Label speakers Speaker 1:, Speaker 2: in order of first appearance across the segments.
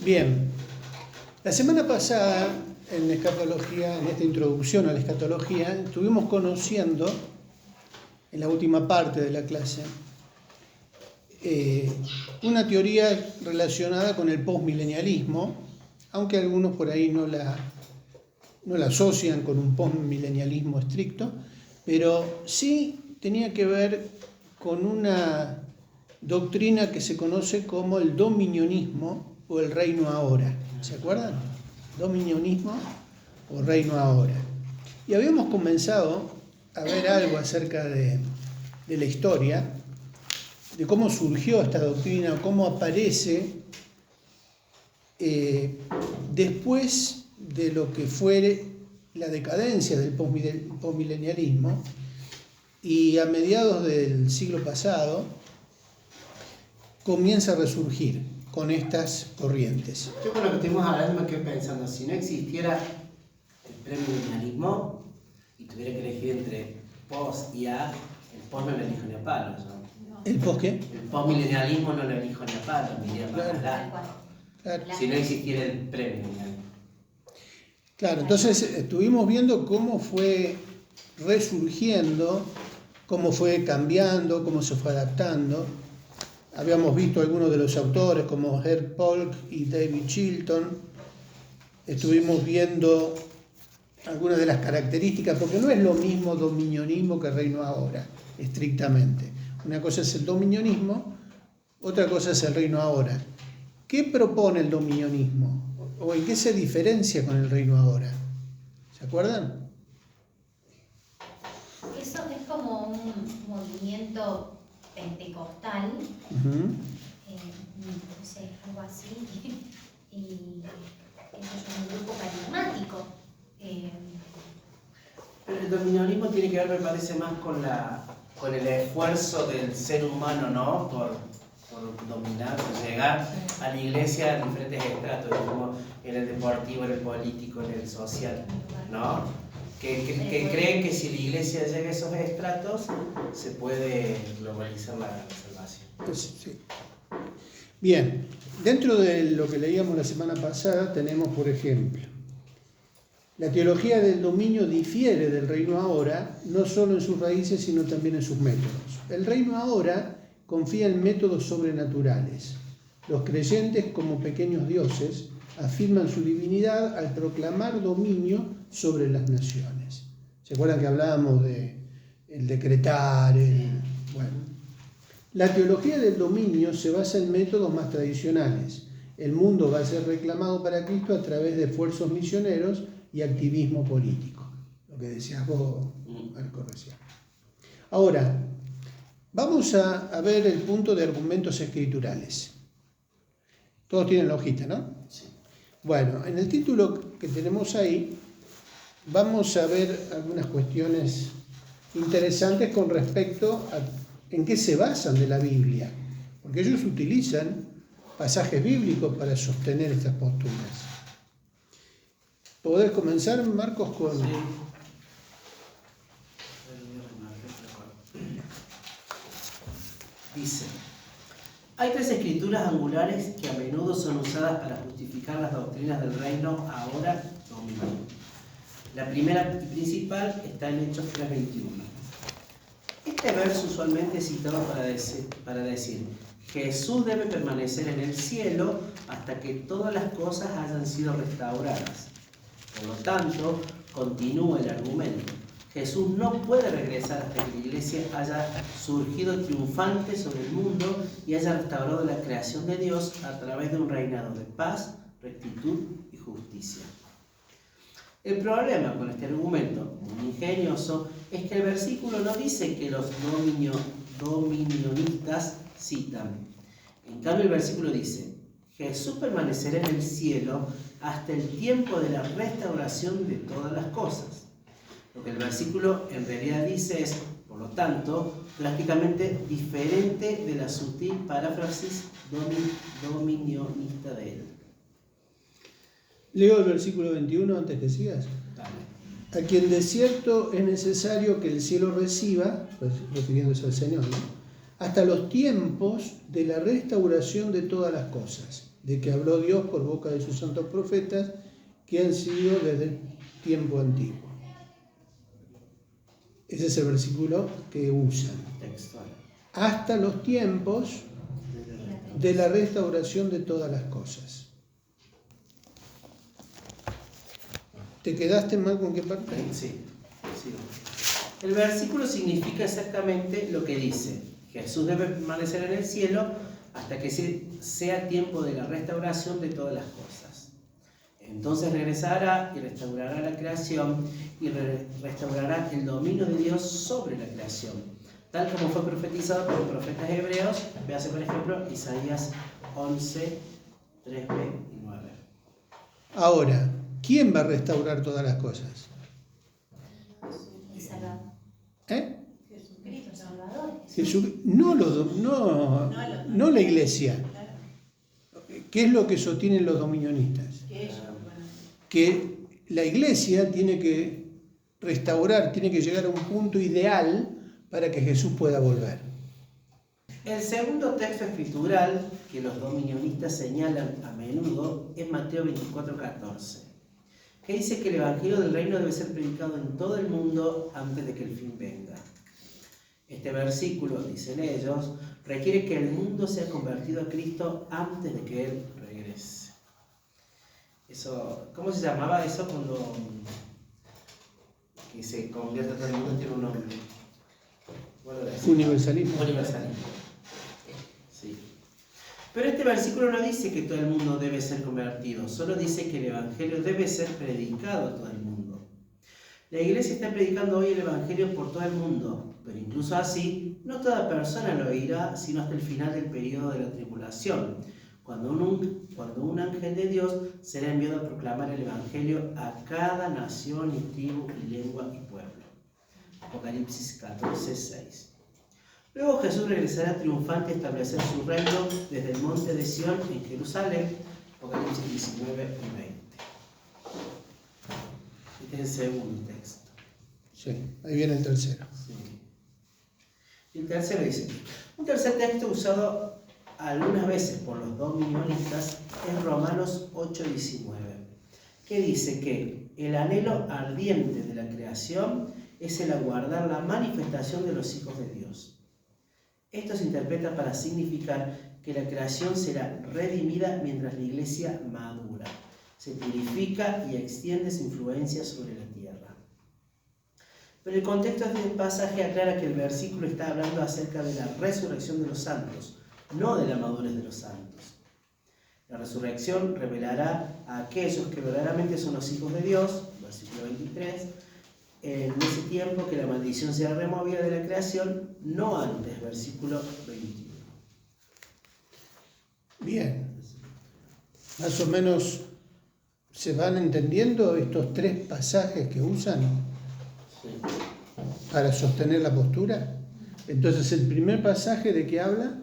Speaker 1: Bien, la semana pasada en escatología, en esta introducción a la escatología, estuvimos conociendo, en la última parte de la clase, una teoría relacionada con el postmilenialismo, aunque algunos por ahí no la asocian con un postmilenialismo estricto, pero sí tenía que ver con una doctrina que se conoce como el dominionismo o el reino ahora. ¿Se acuerdan? Dominionismo o reino ahora. Y habíamos comenzado a ver algo acerca de la historia, de cómo surgió esta doctrina, cómo aparece después de lo que fue la decadencia del postmilenialismo, y a mediados del siglo pasado comienza a resurgir con estas corrientes.
Speaker 2: Yo con lo que estuvimos hablando me quedé pensando, si no existiera el premilenialismo y tuviera que elegir entre post y a, el post no lo elijo ni a palos, ¿no?
Speaker 1: ¿El post qué?
Speaker 2: El postmilenialismo no lo elijo ni a palos, me iría para
Speaker 1: Claro.
Speaker 2: si no existiera el premilenialismo.
Speaker 1: Claro, entonces estuvimos viendo cómo fue resurgiendo, cómo fue cambiando, cómo se fue adaptando. Habíamos visto algunos de los autores como Herb Polk y David Chilton. Estuvimos viendo algunas de las características, porque no es lo mismo dominionismo que reino ahora, estrictamente. Una cosa es el dominionismo, otra cosa es el reino ahora. ¿Qué propone el dominionismo? ¿O en qué se diferencia con el reino ahora? ¿Se acuerdan?
Speaker 3: Eso es como un movimiento pentecostal, no sé, algo así, y es un grupo carismático.
Speaker 2: Pero el dominionismo tiene que ver, me parece, más con el esfuerzo del ser humano, ¿no? Por dominar, por llegar a la iglesia a diferentes estratos, como en el deportivo, en el político, en el social, ¿no? Que creen que si la iglesia llega a esos estratos, se puede globalizar la salvación.
Speaker 1: Pues, sí. Bien, dentro de lo que leíamos la semana pasada tenemos, por ejemplo, la teología del dominio difiere del reino ahora, no solo en sus raíces, sino también en sus métodos. El reino ahora confía en métodos sobrenaturales. Los creyentes, como pequeños dioses, afirman su divinidad al proclamar dominio sobre las naciones. ¿Se acuerdan que hablábamos de el decretar? Bueno. La teología del dominio se basa en métodos más tradicionales. El mundo va a ser reclamado para Cristo a través de esfuerzos misioneros y activismo político. Lo que decías vos, Marco, recién. Ahora, vamos a ver el punto de argumentos escriturales. Todos tienen la hojita, ¿no?
Speaker 2: Sí.
Speaker 1: Bueno, en el título que tenemos ahí, vamos a ver algunas cuestiones interesantes con respecto a en qué se basan de la Biblia, porque ellos utilizan pasajes bíblicos para sostener estas posturas. ¿Podés comenzar, Marcos, con...?
Speaker 2: Sí. Dice: hay tres escrituras angulares que a menudo son usadas para justificar las doctrinas del reino ahora dominio. La primera y principal está en Hechos 3:21. Este verso usualmente es citado para decir: Jesús debe permanecer en el cielo hasta que todas las cosas hayan sido restauradas. Por lo tanto, continúa el argumento: Jesús no puede regresar hasta que la iglesia haya surgido triunfante sobre el mundo y haya restaurado la creación de Dios a través de un reinado de paz, rectitud y justicia. El problema con este argumento, muy ingenioso, es que el versículo no dice que los dominionistas citan. En cambio, el versículo dice: Jesús permanecerá en el cielo hasta el tiempo de la restauración de todas las cosas. Lo que el versículo en realidad dice es, por lo tanto, prácticamente diferente de la sutil paráfrasis dominionista de él.
Speaker 1: Leo el versículo 21 antes que sigas.
Speaker 2: Dale.
Speaker 1: A quien de cierto es necesario que el cielo reciba, pues, refiriéndose al Señor, ¿no?, hasta los tiempos de la restauración de todas las cosas. de que habló Dios por boca de sus santos profetas, que han sido desde el tiempo antiguo. Ese es el versículo que usan.
Speaker 2: Textual.
Speaker 1: Hasta los tiempos de la restauración de todas las cosas. ¿Te quedaste mal con qué parte?
Speaker 2: Sí, sí. El versículo significa exactamente lo que dice. Jesús debe permanecer en el cielo hasta que sea tiempo de la restauración de todas las cosas. Entonces regresará y restaurará la creación y restaurará el dominio de Dios sobre la creación, tal como fue profetizado por los profetas hebreos. Véase por ejemplo Isaías 11, 3b y 9.
Speaker 1: Ahora, ¿quién va a restaurar todas las cosas?
Speaker 3: El Salvador.
Speaker 1: ¿Eh?
Speaker 3: Jesucristo, Salvador.
Speaker 1: No la iglesia. ¿Qué es lo que sostienen los dominionistas? Que la iglesia tiene que restaurar, tiene que llegar a un punto ideal para que Jesús pueda volver.
Speaker 2: El segundo texto escritural que los dominionistas señalan a menudo es Mateo 24:14, que dice que el Evangelio del Reino debe ser predicado en todo el mundo antes de que el fin venga. Este versículo, dicen ellos, requiere que el mundo sea convertido a Cristo antes de que Él regrese. Eso, ¿cómo se llamaba eso cuando que se convierte todo el mundo? Tiene un nombre.
Speaker 1: Universalismo.
Speaker 2: Universalismo. Sí. Pero este versículo no dice que todo el mundo debe ser convertido, solo dice que el Evangelio debe ser predicado a todo el mundo. La iglesia está predicando hoy el Evangelio por todo el mundo, pero incluso así, no toda persona lo oirá sino hasta el final del periodo de la tribulación, cuando un ángel de Dios será enviado a proclamar el Evangelio a cada nación y tribu y lengua y pueblo. Apocalipsis 14:6. Luego Jesús regresará triunfante a establecer su reino desde el monte de Sión en Jerusalén. Apocalipsis 19 y 20. Este es el segundo texto.
Speaker 1: Sí, ahí viene el tercero.
Speaker 2: Sí. Y el tercero dice, un tercer texto usado algunas veces por los dominionistas es Romanos 8:19, que dice que el anhelo ardiente de la creación es el aguardar la manifestación de los hijos de Dios. Esto se interpreta para significar que la creación será redimida mientras la iglesia madura, se purifica y extiende su influencia sobre la tierra. Pero el contexto de este pasaje aclara que el versículo está hablando acerca de la resurrección de los santos, no de la madurez de los santos. La resurrección revelará a aquellos que verdaderamente son los hijos de Dios, versículo 23, en ese tiempo que la maldición sea removida de la creación, no antes, versículo 21.
Speaker 1: Bien, más o menos se van entendiendo estos tres pasajes que usan para sostener la postura. Entonces, el primer pasaje de qué habla,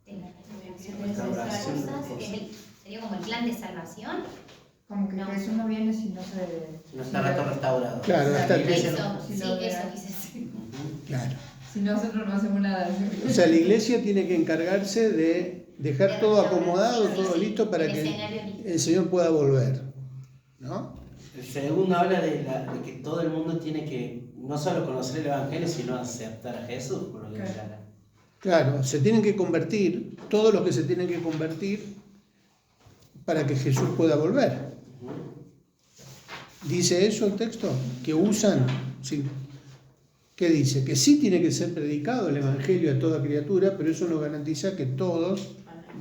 Speaker 3: De la restauración de todas las cosas, sería como el plan de salvación.
Speaker 4: Como que
Speaker 3: No.
Speaker 4: Jesús no viene si no se...
Speaker 2: No está todo restaurado.
Speaker 1: Claro,
Speaker 2: La
Speaker 1: está-
Speaker 2: iglesia
Speaker 3: Eso,
Speaker 2: no-
Speaker 3: sí,
Speaker 4: si lo
Speaker 3: eso
Speaker 4: vea.
Speaker 3: quise decir.
Speaker 1: claro.
Speaker 4: Si nosotros no hacemos nada.
Speaker 1: O sea, la iglesia tiene que encargarse de dejar todo acomodado,
Speaker 3: Sí,
Speaker 1: todo
Speaker 3: sí,
Speaker 1: listo para
Speaker 3: el
Speaker 1: que
Speaker 3: escenario listo.
Speaker 1: el Señor pueda volver, ¿no?
Speaker 2: El segundo habla de que todo el mundo tiene que no solo conocer el Evangelio, sino aceptar a Jesús, por lo que
Speaker 4: Claro.
Speaker 2: declara.
Speaker 1: Claro, se tienen que convertir, todos los que se tienen que convertir para que Jesús pueda volver. ¿Dice eso el texto? ¿Que usan? Sí. ¿Qué dice? Que sí tiene que ser predicado el Evangelio a toda criatura, pero eso no garantiza que todos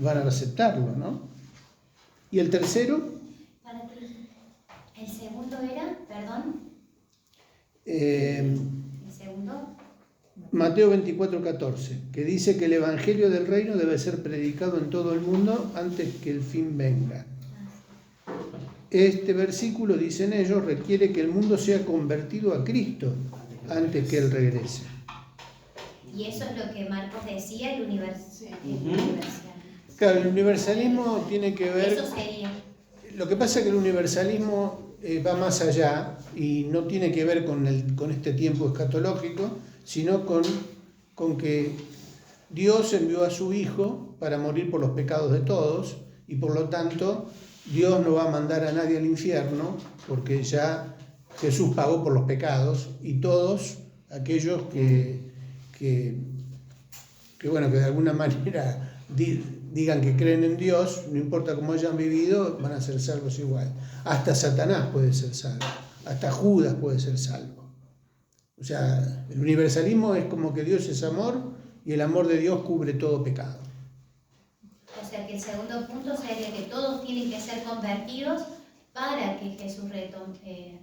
Speaker 1: van a aceptarlo, ¿no? ¿Y el tercero?
Speaker 3: Para ti. El segundo era, perdón,
Speaker 1: Eh,
Speaker 3: el segundo.
Speaker 1: Mateo 24:14, que dice que el Evangelio del Reino debe ser predicado en todo el mundo antes que el fin venga. Este versículo, dicen ellos, requiere que el mundo sea convertido a Cristo antes que Él regrese.
Speaker 3: Y eso es lo que Marcos decía, el universal.
Speaker 1: Claro, el universalismo tiene que ver...
Speaker 3: Eso sería.
Speaker 1: Lo que pasa es que el universalismo va más allá y no tiene que ver con este tiempo escatológico, sino con que Dios envió a su Hijo para morir por los pecados de todos y por lo tanto Dios no va a mandar a nadie al infierno porque ya Jesús pagó por los pecados y todos aquellos que de alguna manera digan que creen en Dios, no importa cómo hayan vivido, van a ser salvos igual. Hasta Satanás puede ser salvo, hasta Judas puede ser salvo. O sea, el universalismo es como que Dios es amor y el amor de Dios cubre todo pecado.
Speaker 3: O sea que el segundo punto sería que todos tienen que ser convertidos para que Jesús retorne.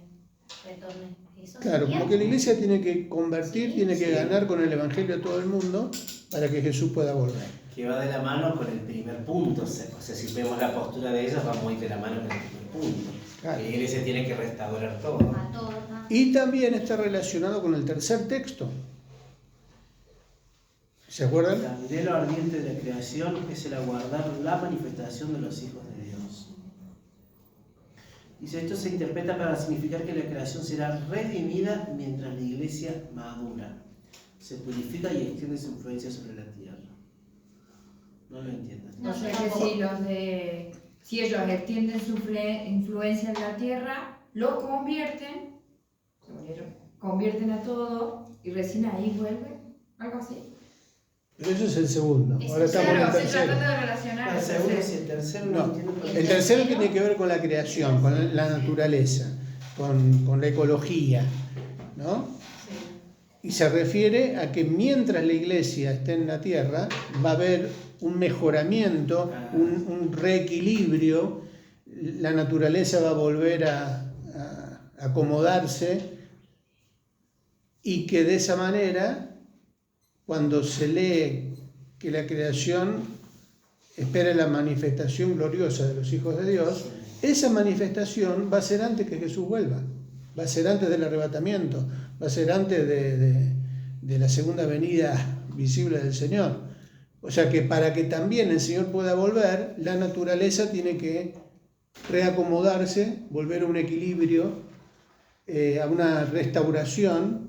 Speaker 3: Eso
Speaker 1: Claro,
Speaker 3: sería.
Speaker 1: porque la iglesia tiene que convertir,
Speaker 3: Sí,
Speaker 1: tiene que
Speaker 3: sí.
Speaker 1: ganar con el evangelio a todo el mundo para que Jesús pueda volver.
Speaker 2: Que va de la mano con el primer punto. O sea, si vemos la postura de ellos, va muy de la mano con el primer punto.
Speaker 1: Claro.
Speaker 2: La iglesia tiene que restaurar todo.
Speaker 3: A todos, ¿no?
Speaker 1: Y también está relacionado con el tercer texto. ¿Se acuerdan?
Speaker 2: El anhelo ardiente de la creación es el aguardar la manifestación de los hijos de Dios. Dice, esto se interpreta para significar que la creación será redimida mientras la iglesia madura, se purifica y extiende su influencia sobre la tierra. No lo entiendo.
Speaker 3: No,
Speaker 4: O sea
Speaker 3: yo
Speaker 4: que
Speaker 3: tampoco.
Speaker 4: si ellos extienden su influencia en la tierra, lo convierten a todo y recién ahí vuelve, algo así.
Speaker 1: Pero eso es el segundo.
Speaker 3: Es
Speaker 1: Ahora
Speaker 3: el
Speaker 1: estamos en el
Speaker 4: Claro, estoy
Speaker 1: tercero.
Speaker 4: tratando de relacionar.
Speaker 2: El segundo y el tercero no
Speaker 1: No,
Speaker 2: entiendo por qué.
Speaker 1: el tercero tiene que ver con la creación, con la naturaleza, con la ecología, ¿no? Y se refiere a que mientras la iglesia esté en la tierra, va a haber un mejoramiento, un reequilibrio, la naturaleza va a volver a acomodarse y que de esa manera, cuando se lee que la creación espera la manifestación gloriosa de los hijos de Dios, esa manifestación va a ser antes que Jesús vuelva, va a ser antes del arrebatamiento, va a ser antes de la segunda venida visible del Señor. O sea que para que también el Señor pueda volver, la naturaleza tiene que reacomodarse, volver a un equilibrio, a una restauración,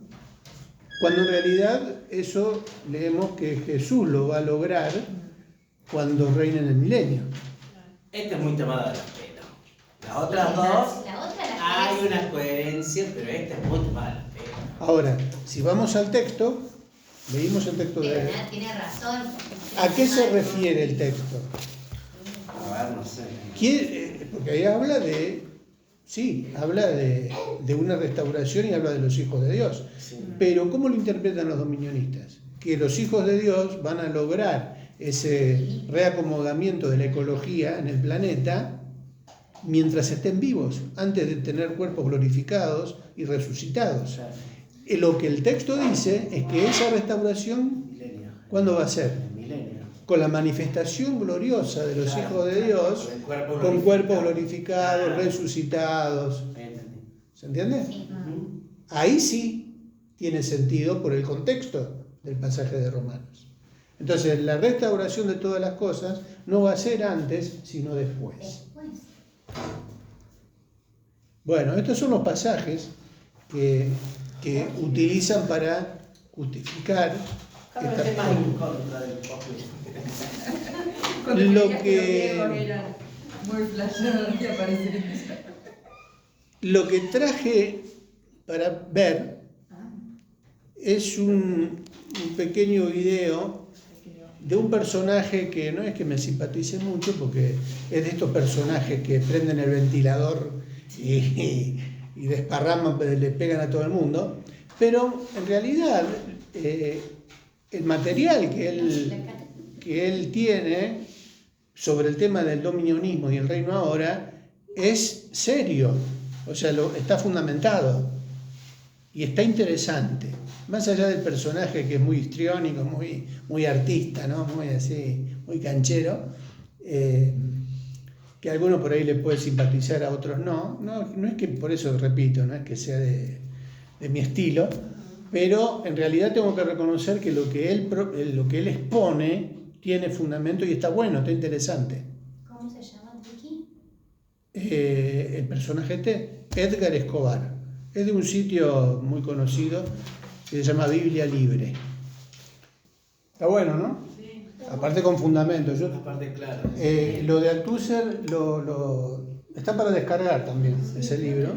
Speaker 1: cuando en realidad eso leemos que Jesús lo va a lograr cuando reine en el milenio.
Speaker 2: Esta es muy tomada de la pena. Las otras dos
Speaker 3: La otra la
Speaker 2: hay
Speaker 3: que
Speaker 2: una coherencia, pero esta es muy tomada de la pena.
Speaker 1: Ahora, si vamos al texto, leímos el texto
Speaker 3: Pero
Speaker 1: de...
Speaker 3: nada, tiene razón.
Speaker 1: ¿A qué se refiere el texto?
Speaker 2: A ver, no sé.
Speaker 1: Porque ahí habla de una restauración y habla de los hijos de Dios.
Speaker 2: Sí.
Speaker 1: Pero ¿cómo lo interpretan los dominionistas? Que los hijos de Dios van a lograr ese reacomodamiento de la ecología en el planeta mientras estén vivos, antes de tener cuerpos glorificados y resucitados.
Speaker 2: Claro.
Speaker 1: Lo que el texto dice es que esa restauración,
Speaker 2: Milenio.
Speaker 1: ¿cuándo va a ser?
Speaker 2: El milenio.
Speaker 1: Con la manifestación gloriosa de los
Speaker 2: Claro,
Speaker 1: hijos de Dios,
Speaker 2: con el cuerpo
Speaker 1: con
Speaker 2: glorificado.
Speaker 1: cuerpos glorificados,
Speaker 2: Ah.
Speaker 1: resucitados.
Speaker 2: Ahí entendí.
Speaker 1: ¿Se entiende?
Speaker 3: Sí.
Speaker 2: Ujú.
Speaker 1: Ahí sí tiene sentido por el contexto del pasaje de Romanos. Entonces, la restauración de todas las cosas no va a ser antes, sino después.
Speaker 3: Después.
Speaker 1: Bueno, estos son los pasajes que utilizan para justificar
Speaker 2: Cada vez
Speaker 1: esta
Speaker 2: hay más en contra del postre.
Speaker 4: Cuando
Speaker 1: Lo
Speaker 4: creías
Speaker 1: que-
Speaker 4: los griegos eran muy flasheados que aparecen.
Speaker 1: Lo que traje para ver es un pequeño video de un personaje que no es que me simpatice mucho, porque es de estos personajes que prenden el ventilador y desparraman, le pegan a todo el mundo, pero en realidad el material que él tiene sobre el tema del dominionismo y el reino ahora es serio, o sea, está fundamentado y está interesante. Más allá del personaje que es muy histriónico, muy artista, ¿no? Muy así, muy canchero, que a algunos por ahí le puede simpatizar, a otros no. No es que por eso, repito, no es que sea de mi estilo, pero en realidad tengo que reconocer que lo que él expone tiene fundamento y está bueno, está interesante.
Speaker 3: ¿Cómo se llama, Vicky?
Speaker 1: El personaje Edgar Escobar, es de un sitio muy conocido que se llama Biblia Libre. Está bueno, ¿no?
Speaker 3: Está
Speaker 1: Aparte con fundamento.
Speaker 2: Aparte, claro.
Speaker 1: Lo de Althusser está para descargar también, ese libro,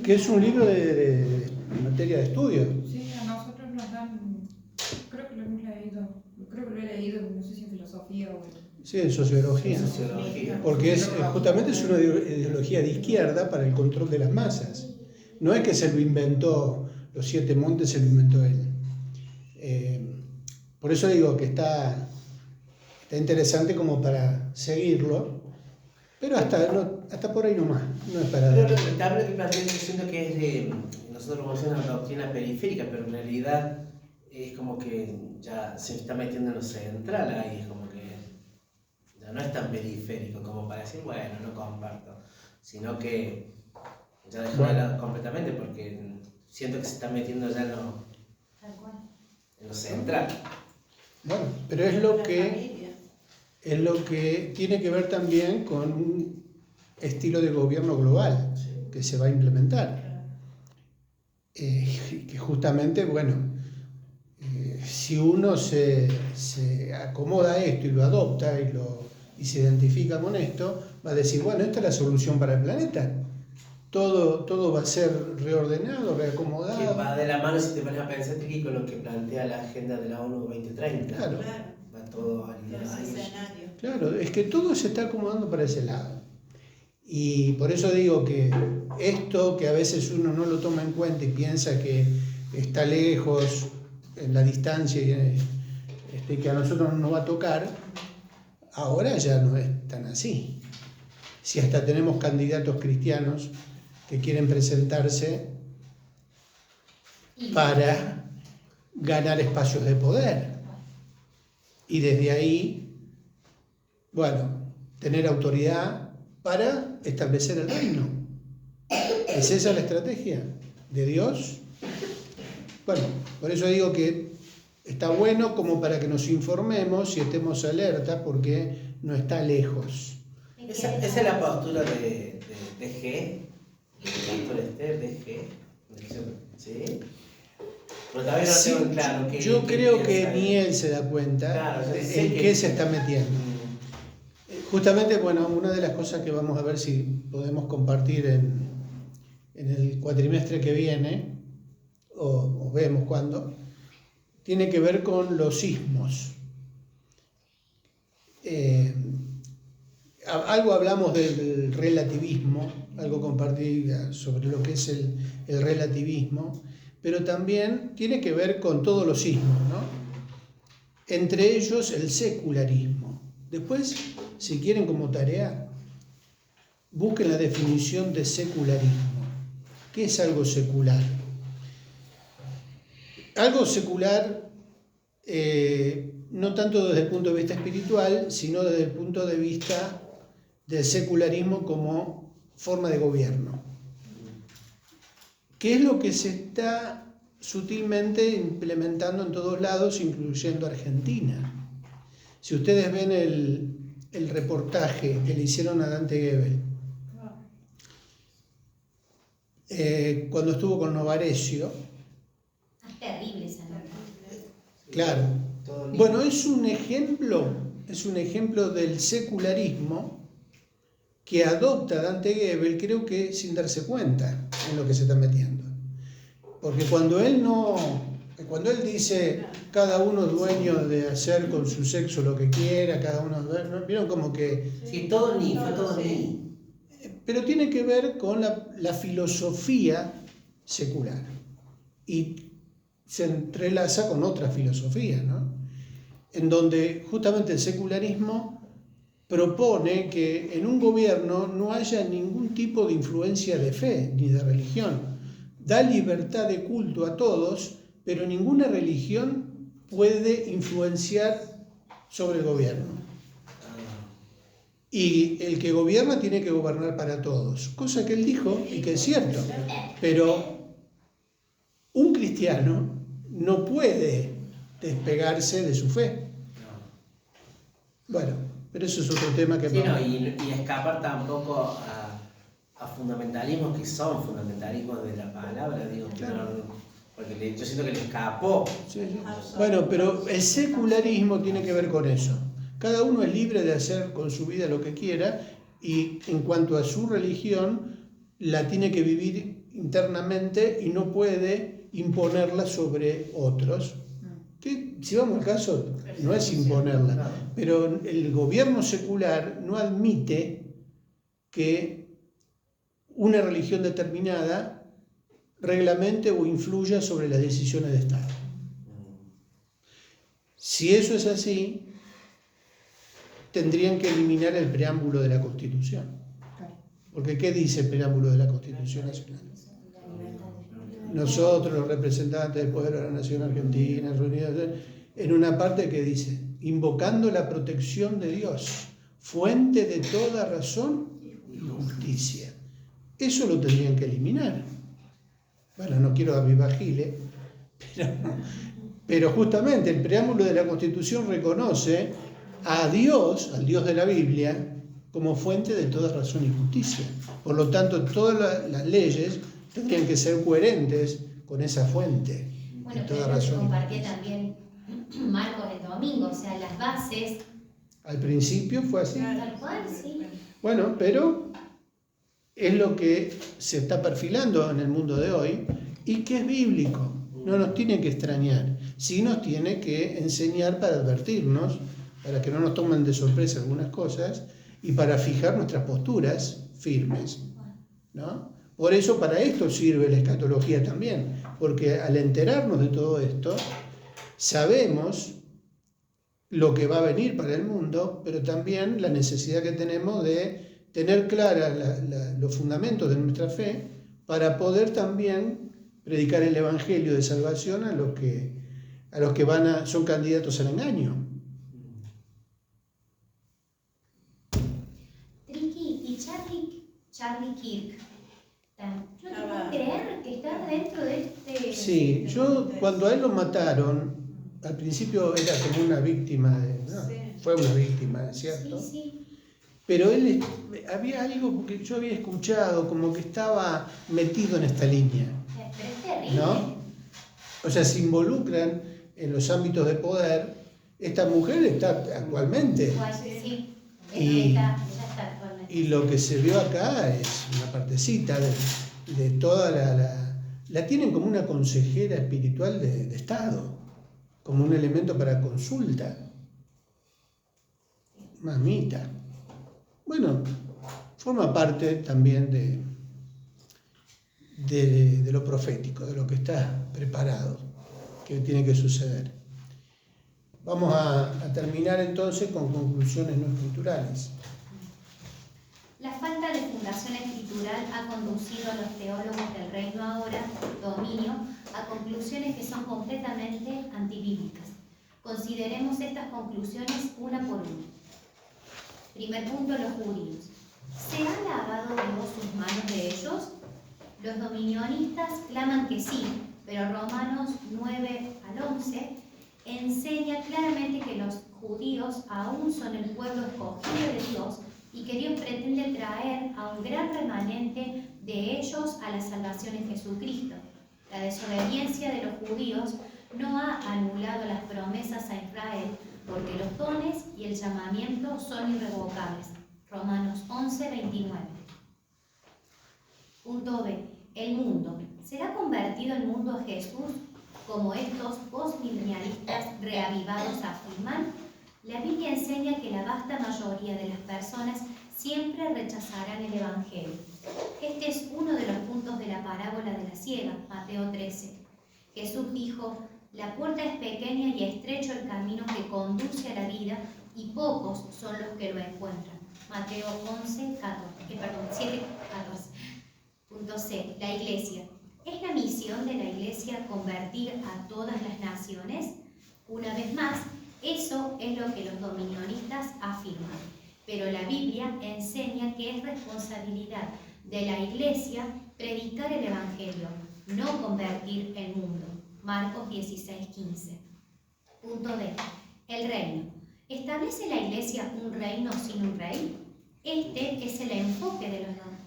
Speaker 1: que es un libro de materia de estudio.
Speaker 4: Sí, a nosotros nos dan, creo que lo hemos leído, creo que lo he leído, no sé si en filosofía o en...
Speaker 1: Sí, en sociología.
Speaker 2: Sociología.
Speaker 1: Porque justamente es una ideología de izquierda para el control de las masas. No es que se lo inventó, los 7 montes se lo inventó él. Por eso digo que está interesante como para seguirlo, pero hasta por ahí nomás, no es para...
Speaker 2: Pero también lo que planteé diciendo que es de, nosotros lo conocemos una doctrina periférica, pero en realidad es como que ya se está metiendo en lo central ahí, es como que ya no es tan periférico como para decir, bueno, no comparto, sino que ya dejó de lado completamente porque siento que se está metiendo ya en lo central.
Speaker 1: Bueno, pero es lo que tiene que ver también con un estilo de gobierno global que se va a implementar. Que justamente, bueno, si uno se acomoda a esto y lo adopta y se identifica con esto, va a decir, bueno, esta es la solución para el planeta. Todo va a ser reordenado, reacomodado.
Speaker 2: Que va de la mano, si te pones a pensar, Tiki, con lo que plantea la agenda de la ONU 2030.
Speaker 1: Claro.
Speaker 2: Va todo alineado ahí.
Speaker 1: Claro, es que todo se está acomodando para ese lado. Y por eso digo que esto que a veces uno no lo toma en cuenta y piensa que está lejos, en la distancia, y que a nosotros no nos va a tocar, ahora ya no es tan así. Si hasta tenemos candidatos cristianos que quieren presentarse para ganar espacios de poder. Y desde ahí, bueno, tener autoridad para establecer el reino. ¿Es esa la estrategia de Dios? Bueno, por eso digo que está bueno como para que nos informemos y estemos alerta porque no está lejos.
Speaker 2: Esa es la postura de G, el pastor Esther de G, ¿sí? Pero todavía no tengo claro qué.
Speaker 1: Yo creo que ni él se da cuenta
Speaker 2: claro,
Speaker 1: en qué se está metiendo. Justamente, bueno, una de las cosas que vamos a ver si podemos compartir en el cuatrimestre que viene, o vemos cuándo, tiene que ver con los sismos. Algo hablamos del relativismo, algo compartí sobre lo que es el relativismo, pero también tiene que ver con todos los sismos, ¿no? Entre ellos el secularismo. Después, si quieren como tarea, busquen la definición de secularismo. ¿Qué es algo secular? Algo secular, no tanto desde el punto de vista espiritual, sino desde el punto de vista del secularismo como forma de gobierno. ¿Qué es lo que se está sutilmente implementando en todos lados, incluyendo Argentina? Si ustedes ven el reportaje que le hicieron a Dante Gebel, cuando estuvo con Novarecio.
Speaker 3: Es terrible esa nota.
Speaker 1: Claro. Bueno, es un ejemplo del secularismo que adopta Dante Gebel, creo que sin darse cuenta en lo que se está metiendo. Porque cuando él dice cada uno es dueño de hacer con su sexo lo que quiera, cada uno, vieron como que...
Speaker 2: Sí, todo ni, fue todo ni.
Speaker 1: Pero tiene que ver con la filosofía secular y se entrelaza con otras filosofías, ¿no? En donde justamente el secularismo propone que en un gobierno no haya ningún tipo de influencia de fe ni de religión. Da libertad de culto a todos, pero ninguna religión puede influenciar sobre el gobierno. Y el que gobierna tiene que gobernar para todos, cosa que él dijo y que es cierto. Pero un cristiano no puede despegarse de su fe. Bueno, pero eso es otro tema que...
Speaker 2: Sí, no, y escapar tampoco a fundamentalismos que son fundamentalismos de la palabra, digo,
Speaker 1: claro.
Speaker 2: Porque yo siento que le escapó.
Speaker 1: Sí, sí. Bueno, pero el secularismo tiene que ver con eso. Cada uno es libre de hacer con su vida lo que quiera y en cuanto a su religión, la tiene que vivir internamente y no puede imponerla sobre otros. Que, si vamos al caso, no es imponerla, pero el gobierno secular no admite que una religión determinada reglamente o influya sobre las decisiones de Estado. Si eso es así, tendrían que eliminar el preámbulo de la Constitución. Porque ¿qué dice el preámbulo de la Constitución Nacional? Nosotros, los representantes del pueblo de la Nación Argentina, reunidos en una parte que dice, invocando la protección de Dios, fuente de toda razón y justicia. Eso lo tendrían que eliminar. Bueno, no quiero avivagile, pero justamente el preámbulo de la Constitución reconoce a Dios, al Dios de la Biblia, como fuente de toda razón y justicia. Por lo tanto, todas las leyes tendrían que ser coherentes con esa fuente
Speaker 3: Bueno,
Speaker 1: de toda
Speaker 3: pero
Speaker 1: razón.
Speaker 3: compartía también Marcos el domingo, o sea, las bases.
Speaker 1: Al principio fue así.
Speaker 3: Tal cual, sí.
Speaker 1: Bueno, pero es lo que se está perfilando en el mundo de hoy y que es bíblico. No nos tiene que extrañar, sí nos tiene que enseñar para advertirnos, para que no nos tomen de sorpresa algunas cosas y para fijar nuestras posturas firmes, ¿no? Por eso para esto sirve la escatología también, porque al enterarnos de todo esto, sabemos lo que va a venir para el mundo, pero también la necesidad que tenemos de tener claros los fundamentos de nuestra fe para poder también predicar el evangelio de salvación a los que son candidatos al engaño.
Speaker 3: Triqui y Charlie Kirk. Yo no puedo creer que está dentro de este...
Speaker 1: Sí, yo cuando a él lo mataron, al principio era como una víctima, fue una víctima, ¿cierto?
Speaker 3: Sí, sí.
Speaker 1: Pero él, había algo que yo había escuchado, como que estaba metido en esta línea,
Speaker 3: Pero es terrible.
Speaker 1: ¿no? O sea, se involucran en los ámbitos de poder. Esta mujer está actualmente.
Speaker 3: Igual, sí.
Speaker 1: Y-
Speaker 3: Ella está actualmente.
Speaker 1: Y lo que se vio acá es una partecita de toda la tienen como una consejera espiritual de Estado, como un elemento para consulta. Mamita. Bueno, forma parte también de lo profético, de lo que está preparado, que tiene que suceder. Vamos a terminar entonces con conclusiones no escriturales.
Speaker 3: La falta de fundación escritural ha conducido a los teólogos del reino ahora, dominio, a conclusiones que son completamente antibíblicas. Consideremos estas conclusiones una por una. Primer punto, los judíos. ¿Se ha lavado Dios sus manos de ellos? Los dominionistas claman que sí, pero Romanos 9 al 11 enseña claramente que los judíos aún son el pueblo escogido de Dios y que Dios pretende traer a un gran remanente de ellos a la salvación en Jesucristo. La desobediencia de los judíos no ha anulado las promesas a Israel, porque los dones y el llamamiento son irrevocables. Romanos 11, 29. Punto B. El mundo. ¿Será convertido el mundo a Jesús, como estos postmilenialistas reavivados afirman? La Biblia enseña que la vasta mayoría de las personas siempre rechazarán el Evangelio. Este es uno de los puntos de la parábola de la ciega, Mateo 13. Jesús dijo: la puerta es pequeña y estrecho el camino que conduce a la vida, y pocos son los que lo encuentran. Mateo 7, 14. Punto C. La Iglesia. ¿Es la misión de la Iglesia convertir a todas las naciones? Una vez más, eso es lo que los dominionistas afirman. Pero la Biblia enseña que es responsabilidad de la Iglesia predicar el Evangelio, no convertir el mundo. Marcos 16:15. Punto D. El reino. ¿Establece la Iglesia un reino sin un rey? Este es el enfoque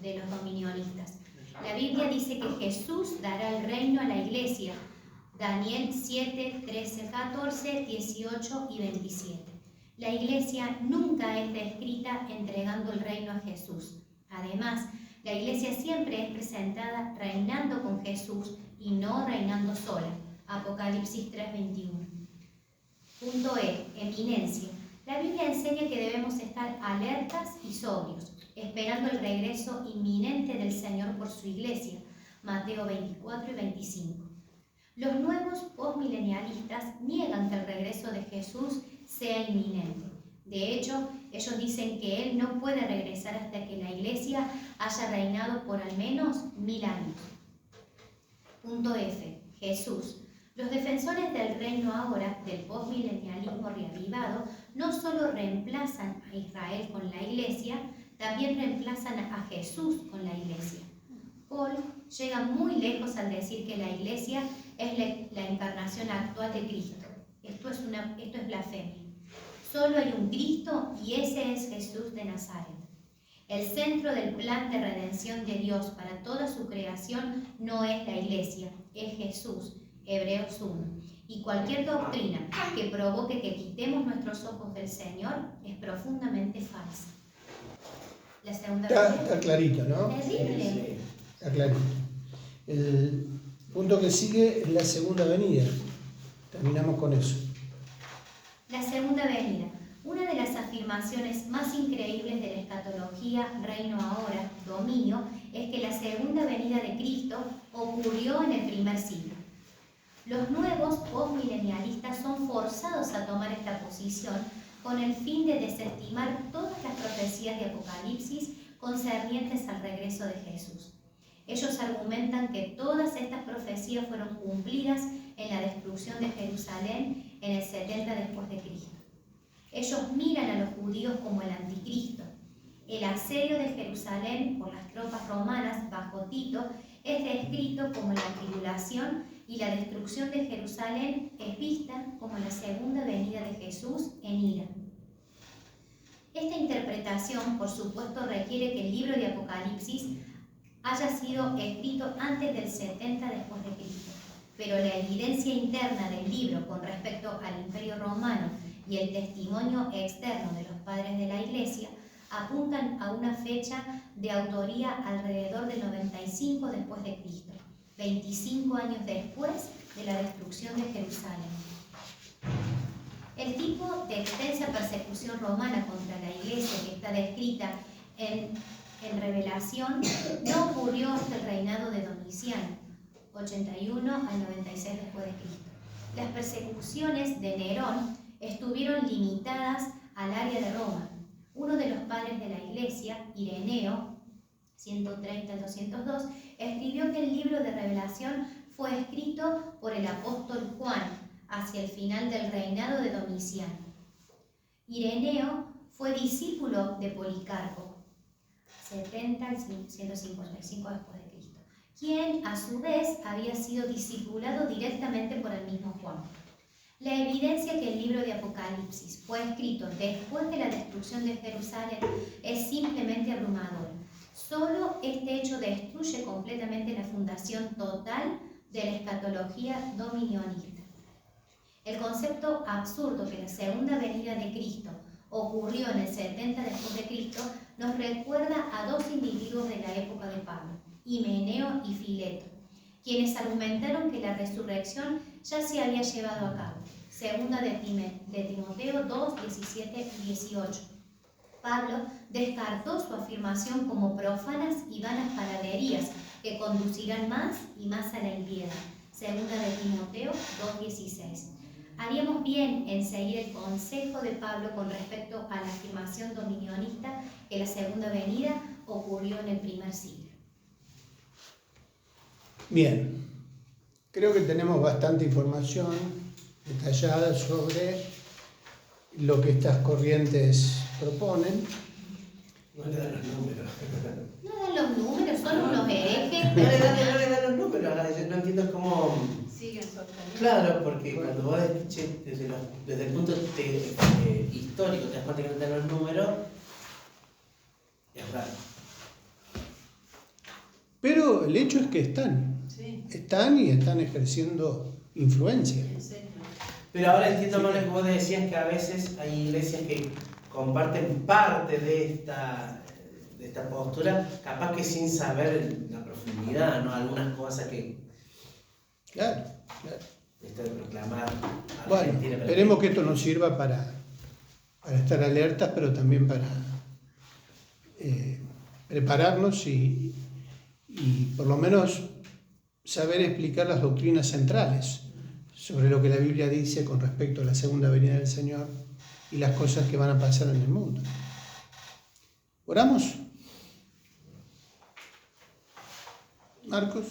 Speaker 3: de los dominionistas. La Biblia dice que Jesús dará el reino a la Iglesia, Daniel 7, 13, 14, 18 y 27. La Iglesia nunca es descrita entregando el reino a Jesús. Además, la Iglesia siempre es presentada reinando con Jesús y no reinando sola. Apocalipsis 3:21. Punto E. Eminencia. La Biblia enseña que debemos estar alertas y sobrios, esperando el regreso inminente del Señor por su Iglesia. Mateo 24 y 25. Los nuevos postmilenialistas niegan que el regreso de Jesús sea inminente. De hecho, ellos dicen que Él no puede regresar hasta que la Iglesia haya reinado por al menos 1000 años. Punto F. Jesús. Los defensores del reino ahora, del postmilenialismo reavivado, no solo reemplazan a Israel con la Iglesia, también reemplazan a Jesús con la Iglesia. Paul llega muy lejos al decir que la Iglesia es la encarnación actual de Cristo. Esto es blasfemia. Solo hay un Cristo y ese es Jesús de Nazaret. El centro del plan de redención de Dios para toda su creación no es la Iglesia, es Jesús. Hebreos 1. Y cualquier doctrina que provoque que quitemos nuestros ojos del Señor es profundamente falsa. La segunda
Speaker 1: Está clarito, ¿no?
Speaker 3: Terrible.
Speaker 1: Está clarito. El punto que sigue es la segunda venida. Terminamos con eso.
Speaker 3: La segunda venida. Una de las afirmaciones más increíbles de la escatología, reino ahora, dominio, es que la segunda venida de Cristo ocurrió en el primer siglo. Los nuevos postmilenialistas son forzados a tomar esta posición con el fin de desestimar todas las profecías de Apocalipsis concernientes al regreso de Jesús. Ellos argumentan que todas estas profecías fueron cumplidas en la destrucción de Jerusalén en el 70 después de Cristo. Ellos miran a los judíos como el anticristo. El asedio de Jerusalén por las tropas romanas bajo Tito es descrito como la tribulación y la destrucción de Jerusalén es vista como la segunda venida de Jesús en ira. Esta interpretación, por supuesto, requiere que el libro de Apocalipsis haya sido escrito antes del 70 después de Cristo, pero la evidencia interna del libro con respecto al Imperio Romano y el testimonio externo de los padres de la Iglesia apuntan a una fecha de autoría alrededor del 95 después de Cristo, 25 años después de la destrucción de Jerusalén. El tipo de extensa persecución romana contra la Iglesia que está descrita en Revelación no ocurrió hasta el reinado de Domiciano, 81 al 96 después de Cristo. Las persecuciones de Nerón estuvieron limitadas al área de Roma. Uno de los padres de la Iglesia, Ireneo, 130 al 202, escribió que el libro de Revelación fue escrito por el apóstol Juan hacia el final del reinado de Domiciano. Ireneo fue discípulo de Policarpo, 70 al 155 después de Cristo, quien a su vez había sido discipulado directamente por el mismo Juan. La evidencia que el libro de Apocalipsis fue escrito después de la destrucción de Jerusalén es simplemente abrumadora. Solo este hecho destruye completamente la fundación total de la escatología dominionista. El concepto absurdo que la segunda venida de Cristo ocurrió en el 70 después de Cristo nos recuerda a dos individuos de la época de Pablo, Himeneo y Fileto, quienes argumentaron que la resurrección ya se había llevado a cabo. Segunda de Timoteo 2, 17 y 18. Pablo descartó su afirmación como profanas y vanas palabrerías que conducirán más y más a la impiedad. Segunda de Timoteo 2, 16. Haríamos bien en seguir el consejo de Pablo con respecto a la afirmación dominionista que la segunda venida ocurrió en el primer siglo.
Speaker 1: Bien, creo que tenemos bastante información detallada sobre lo que estas corrientes proponen.
Speaker 2: No le dan los números.
Speaker 3: No dan los números, son unos herejes.
Speaker 2: No le dan los números. Yo no entiendo cómo.
Speaker 4: Siguen sosteniendo.
Speaker 2: Claro, porque cuando vos escuches desde el punto histórico te das cuenta que no te dan los números, es raro.
Speaker 1: Pero el hecho es que están.
Speaker 4: Sí.
Speaker 1: Están y están ejerciendo influencia.
Speaker 2: Pero ahora entiendo más lo que vos decías, que a veces hay iglesias que comparten parte de esta postura, capaz que sin saber la profundidad, ¿no? Algunas cosas que...
Speaker 1: Claro, claro.
Speaker 2: Esto de proclamar...
Speaker 1: Bueno, esperemos que esto nos sirva para estar alertas, pero también para prepararnos y por lo menos saber explicar las doctrinas centrales sobre lo que la Biblia dice con respecto a la segunda venida del Señor y las cosas que van a pasar en el mundo. ¿Oramos? Marcos.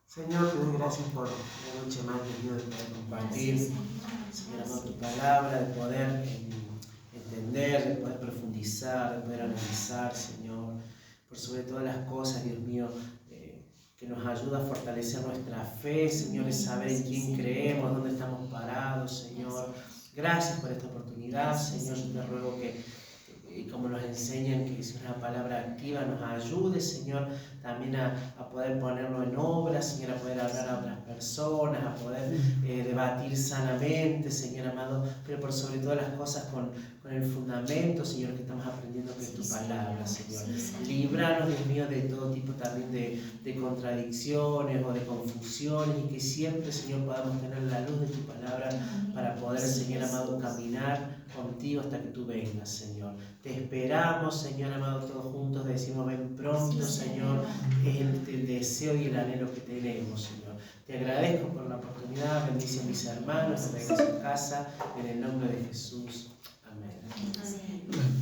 Speaker 2: Señor, te doy gracias por la noche más de Dios, de poder compartir, Señor, amado, tu palabra, de poder entender, de poder profundizar, de poder analizar, Señor, por sobre todas las cosas, Dios mío, que nos ayuda a fortalecer nuestra fe, Señor, es saber en quién creemos, dónde estamos parados, Señor. Gracias por esta oportunidad, Señor. Yo te ruego que, como nos enseñan, que es una palabra activa, nos ayude, Señor, también a poder ponerlo en obra, Señor, a poder hablar a otras personas, a poder debatir sanamente, Señor amado, pero por sobre todas las cosas con el fundamento, Señor, que estamos aprendiendo, que es tu palabra, Señor. Líbranos, Dios mío, de todo tipo también de contradicciones o de confusiones, y que siempre, Señor, podamos tener la luz de tu palabra para poder, Señor amado, caminar contigo hasta que tú vengas, Señor. Te esperamos, Señor amado, todos juntos decimos: ven pronto, Señor. Es el deseo y el anhelo que tenemos, Señor. Te agradezco por la oportunidad. Bendice a mis hermanos, bendice a su casa, en el nombre de Jesús. Amén.
Speaker 3: Amén.